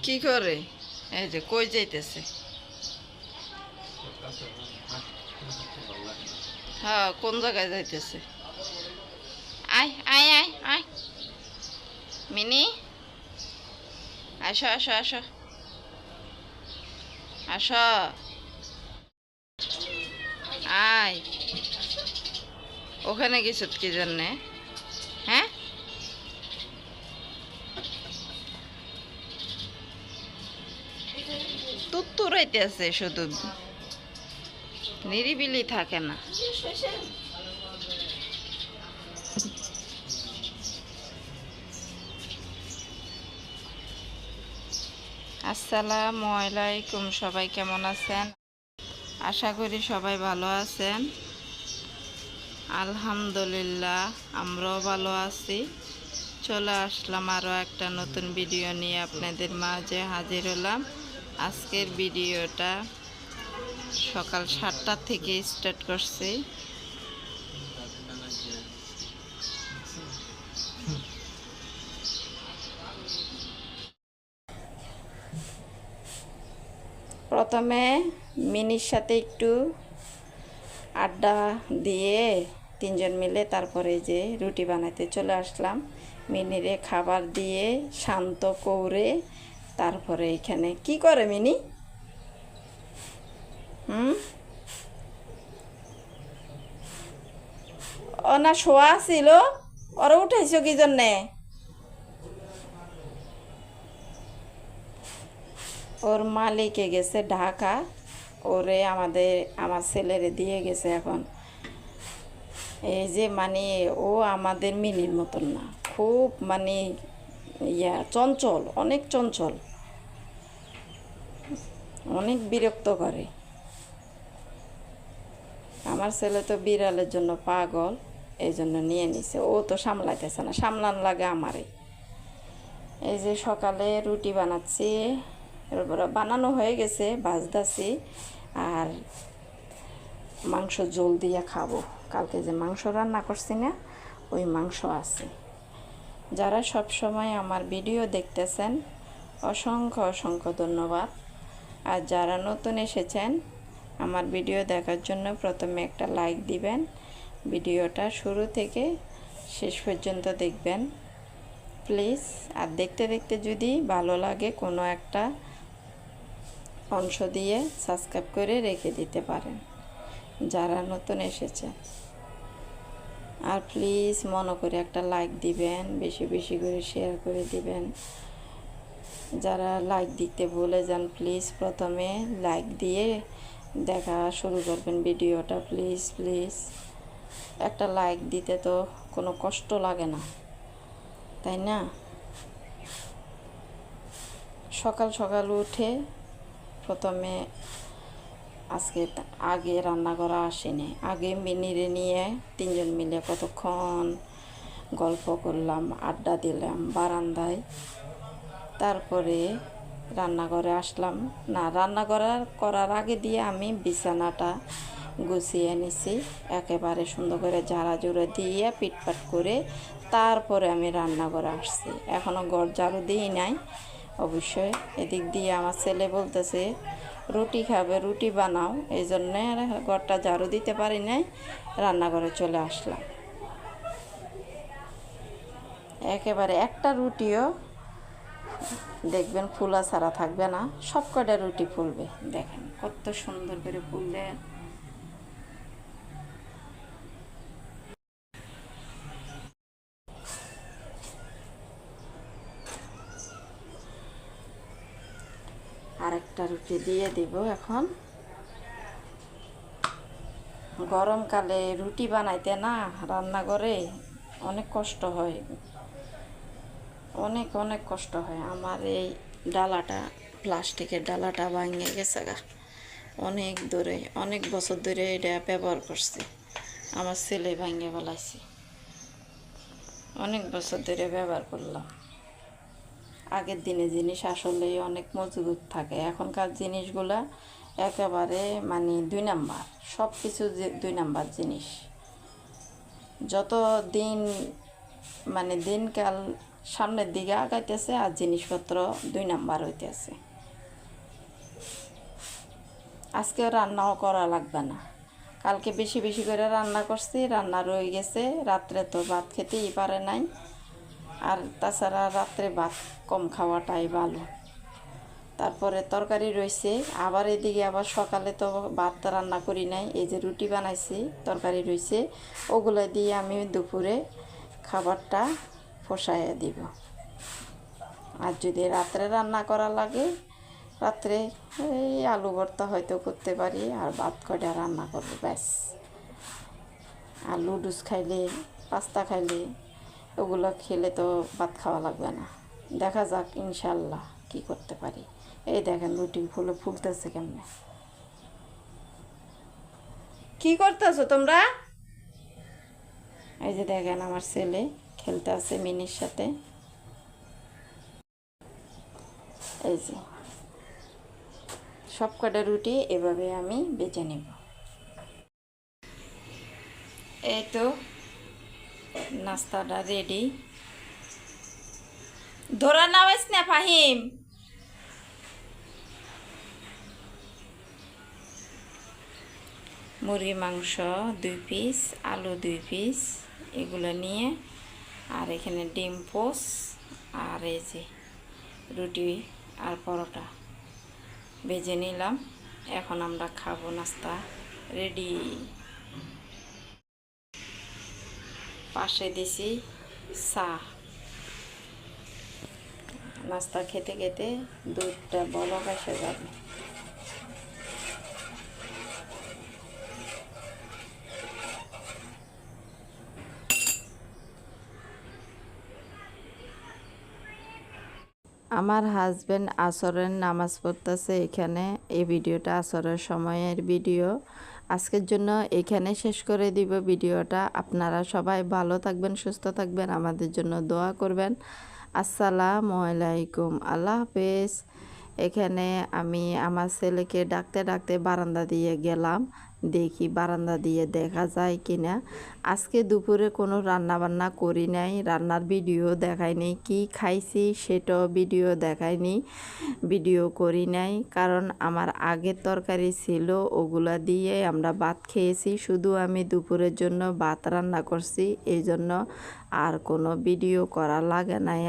কি করে? এই যে কই যাইতেছে? হ্যাঁ, কোন জায়গায় যাইতেছে? আয় আয় আয় আয় মিনি, আসো আসো আসো আসো, আয়। ওখানে গেছ কি জন্যে? হ্যাঁ, তুত্তুরাইতে আছে শুধু, নিরিবিলি থাকে না। আসসালামু আলাইকুম, সবাই কেমন আছেন? আশা করি সবাই ভালো আছেন। আলহামদুলিল্লাহ, আমরাও ভালো আছি। চলে আসলাম আরও একটা নতুন ভিডিও নিয়ে আপনাদের মাঝে হাজির হলাম। আজকের ভিডিওটা সকাল 7টা থেকে স্টার্ট করছি। প্রথমে মিনির সাথে একটু আড্ডা দিয়ে তিনজন মিলে তারপরে যে রুটি বানাইতে চলে আসলাম। মিনিরে খাবার দিয়ে শান্ত করে তারপরে এখানে কি করে মিনি? ও না, শোয়া ছিল, ওরা উঠাইছো কি জন্যে? ওর মালিকে গেছে ঢাকা, ওরে আমার ছেলেরে দিয়ে গেছে। এখন এই যে মানে ও আমাদের মিনির মতন না, খুব মানে চঞ্চল, অনেক চঞ্চল, অনেক বিরক্ত করে। আমার ছেলে তো বিড়ালের জন্য পাগল, এই জন্য নিয়ে নিছে। ও তো সামলাইতেছে না, সামলান লাগে আমারে। এই যে সকালে রুটি বানাচ্ছি, বানানো হয়ে গেছে, ভাজতেছি। আর মাংস ঝোল দিয়ে খাবো। কালকে যে মাংস রান্না করছি না, ওই মাংস আছে। যারা সব সময় আমার ভিডিও দেখতেছেন, অসংখ্য অসংখ্য ধন্যবাদ। আর যারা নতুন এসেছেন আমার ভিডিও দেখার জন্য, প্রথমে একটা লাইক দিবেন, ভিডিওটা শুরু থেকে শেষ পর্যন্ত দেখবেন প্লিজ। আর দেখতে দেখতে যদি ভালো লাগে কোনো একটা অংশ দিয়ে সাবস্ক্রাইব করে রেখে দিতে পারেন যারা নতুন এসেছে। আর প্লিজ মনে করে একটা লাইক দিবেন, বেশি বেশি করে শেয়ার করে দিবেন। যারা লাইক দিতে ভুলে যান, প্লিজ প্রথমে লাইক দিয়ে দেখা শুরু করবেন ভিডিওটা। প্লিজ প্লিজ একটা লাইক দিতে তো কোনো কষ্ট লাগে না, তাই না? সকাল সকাল উঠে প্রথমে আজকে আগে রান্না করা আসেনি, আগে মিনিরে নিয়ে তিনজন মিলে কতক্ষণ গল্প করলাম, আড্ডা দিলাম বারান্দায়। তারপরে রান্নাঘরে আসলাম। না, রান্না করার আগে দিয়ে আমি বিছানাটা গুছিয়ে নিছি, একেবারে সুন্দর করে ঝাড়া জুড়ে দিয়ে পিটপাট করে তারপরে আমি রান্নাঘরে আসছি। এখনও ঘর ঝাড়ু দিই নাই অবশ্যই। এদিক দিয়ে আমার ছেলে বলতেছে রুটি খাবে, রুটি বানাও, এই জন্যে ঘরটা ঝাড়ু দিতে পারি নাই, রান্নাঘরে চলে আসলাম। একেবারে একটা রুটিও দেখবেন ফুলা ছাড়া থাকবে না, সব কটা রুটি ফুলবে। দেখেন কত সুন্দর করে ফুললে। আরেকটা রুটি দিয়ে দিব এখন। গরমকালে রুটি বানাইতে না রান্নাঘরে অনেক কষ্ট হয়, অনেক অনেক কষ্ট হয়। আমার এই ডালাটা, প্লাস্টিকের ডালাটা ভাঙে গেছে গা, অনেক দূরে, অনেক বছর ধরে এটা ব্যবহার করছি। আমার ছেলে ভাঙে ফেলাইছে, অনেক বছর ধরে ব্যবহার করলাম। আগের দিনে জিনিস আসলেই অনেক মজবুত থাকে, এখনকার জিনিসগুলা একেবারে মানে 2 নাম্বার, সব কিছু 2 নাম্বার জিনিস। যত দিন মানে দিনকাল সামনের দিকে আগাইতেছে আর জিনিসপত্র 2 নাম্বার হইতেছে। আজকে রান্নাও করা লাগবে না, কালকে বেশি বেশি করে রান্না করছি, রান্না রয়ে গেছে। রাত্রে তো ভাত খেতেই পারে নাই, আর তাছাড়া রাত্রে ভাত কম খাওয়াটাই ভালো। তারপরে তরকারি রয়েছে, আবার এদিকে আবার সকালে তো ভাত রান্না করি নাই, এই যে রুটি বানাইছি, তরকারি রয়েছে, ওগুলো দিয়ে আমি দুপুরে খাবারটা ফসাইয়া দিব। আর যদি রাত্রে রান্না করা লাগে, রাত্রে এই আলু ভর্তা হয়তো করতে পারি, আর ভাত কয়টা রান্না করবো ব্যাস। আর লুডুস খাইলে, পাস্তা খাইলে, ওগুলো খেলে তো ভাত খাওয়া লাগবে না। দেখা যাক ইনশাল্লাহ কি করতে পারি। এই দেখেন রুটি ফুলতেছে কেমনে। কি করতেছো তোমরা? এই যে দেখেন আমার ছেলে খেলতে আছে মিনির সাথে। এই যে সব কটা রুটি এভাবে আমি বেজে নেব। এই তো নাস্তাটা রেডি। ধরা নামাইস না ফাহিম। মুরগি মাংস 2 পিস, আলু 2 পিস, এগুলো নিয়ে, আর এখানে ডিম পোস, আর এই যে রুটি আর পরোটা ভেজে নিলাম। এখন আমরা খাবো, নাস্তা রেডি। পাশে দিছি চা। নাস্তা খেতে খেতে দুধটা বলক এসে যাবে। আমার হাজবেন্ড আসরের নামাজ পড়তেছে এখানে। এই ভিডিওটা আসরের সময়ের ভিডিও। আজকের জন্য এখানে শেষ করে দিব ভিডিওটা। আপনারা সবাই ভালো থাকবেন, সুস্থ থাকবেন, আমাদের জন্য দোয়া করবেন। আসসালামু আলাইকুম, আল্লাহ হাফেজ। এখানে আমি আমার ছেলেকে ডাকতে ডাকতে বারান্দা দিয়ে গেলাম, দেখি বারান্দা দিয়ে দেখা যায় কিনা। আজকে দুপুরে কোনো রান্না বান্না করি নাই, রান্নার ভিডিও দেখাইনি, কি খাইছি সেটাও ভিডিও দেখাইনি, ভিডিও করি নাই। কারণ আমার আগের তরকারি ছিল, ওগুলা দিয়ে আমরা ভাত খেয়েছি। শুধু আমি দুপুরের জন্য ভাত রান্না করছি, এই জন্য আর কোনো ভিডিও করা লাগে নাই।